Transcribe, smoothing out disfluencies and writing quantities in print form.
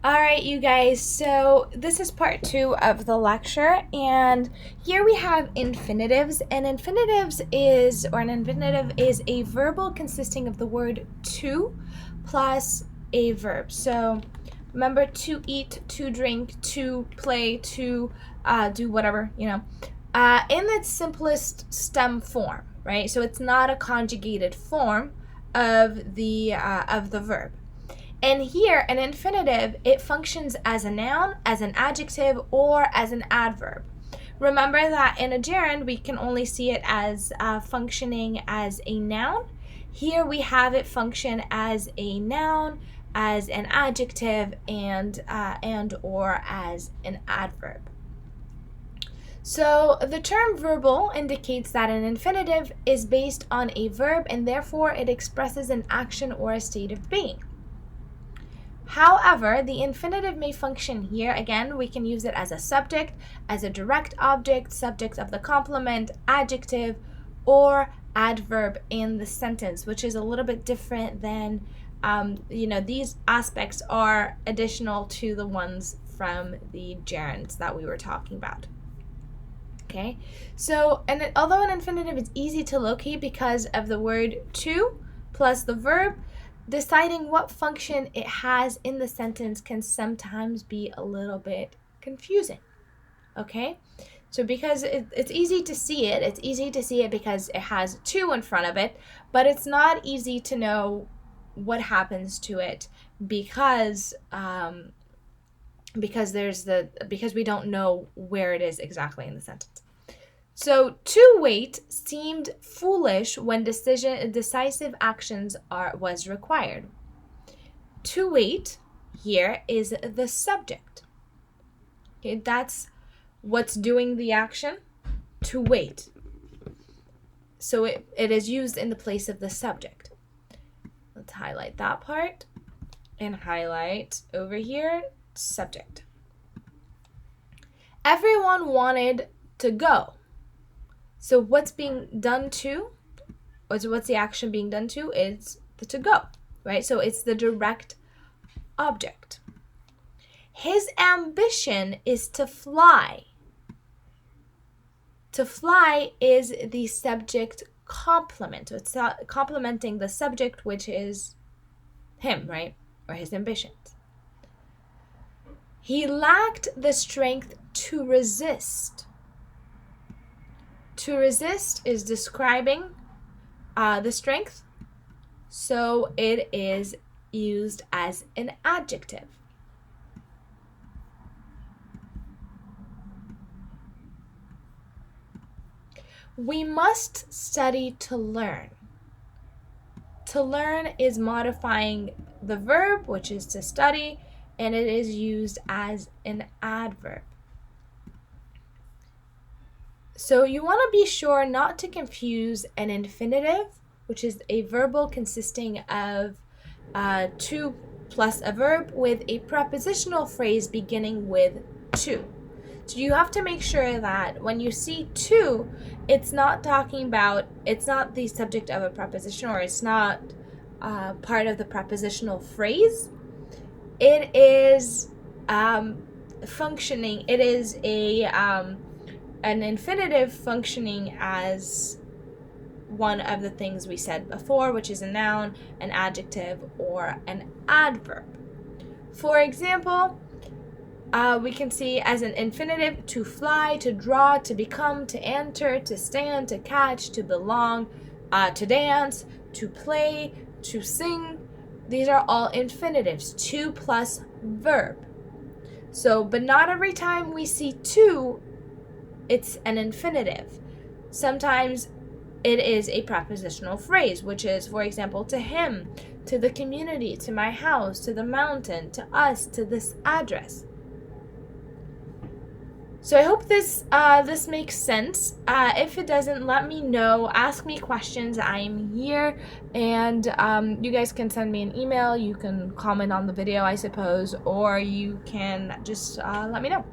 All right, you guys, so this is part 2 of the lecture, and here we have infinitives, and an infinitive is a verbal consisting of the word to plus a verb. So remember, to eat, to drink, to play, to do whatever, in its simplest stem form, right? So it's not a conjugated form of the verb. And here, an infinitive, it functions as a noun, as an adjective, or as an adverb. Remember that in a gerund, we can only see it as functioning as a noun. Here we have it function as a noun, as an adjective, and or as an adverb. So the term verbal indicates that an infinitive is based on a verb, and therefore it expresses an action or a state of being. However, the infinitive may function here. Again, we can use it as a subject, as a direct object, subject of the complement, adjective, or adverb in the sentence, which is a little bit different than, these aspects are additional to the ones from the gerunds that we were talking about. Okay, so, although an infinitive is easy to locate because of the word to plus the verb, deciding what function it has in the sentence can sometimes be a little bit confusing. Okay, so because it's easy to see it, because it has to in front of it, but it's not easy to know what happens to it because we don't know where it is exactly in the sentence. So to wait seemed foolish when decisive actions was required. To wait here is the subject. Okay, that's what's doing the action, to wait. So it is used in the place of the subject. Let's highlight that part and highlight over here, subject. Everyone wanted to go. So what's being done to, or what's the action being done to, is the to go, right? So it's the direct object. His ambition is to fly. To fly is the subject complement. So it's complementing the subject, which is him, right? Or his ambitions. He lacked the strength to resist. To resist is describing the strength, so it is used as an adjective. We must study to learn. To learn is modifying the verb, which is to study, and it is used as an adverb. So you want to be sure not to confuse an infinitive, which is a verbal consisting of to plus a verb, with a prepositional phrase beginning with to. So you have to make sure that when you see to, it's not the subject of a preposition, or it's not part of the prepositional phrase. It is functioning. It is an infinitive functioning as one of the things we said before, which is a noun, an adjective, or an adverb. For example, we can see as an infinitive to fly, to draw, to become, to enter, to stand, to catch, to belong, to dance, to play, to sing. These are all infinitives, to plus verb. So, but not every time we see to, it's an infinitive. Sometimes it is a prepositional phrase, which is, for example, to him, to the community, to my house, to the mountain, to us, to this address. So I hope this makes sense. If it doesn't, let me know. Ask me questions. I'm here, and you guys can send me an email. You can comment on the video, I suppose, or you can just let me know.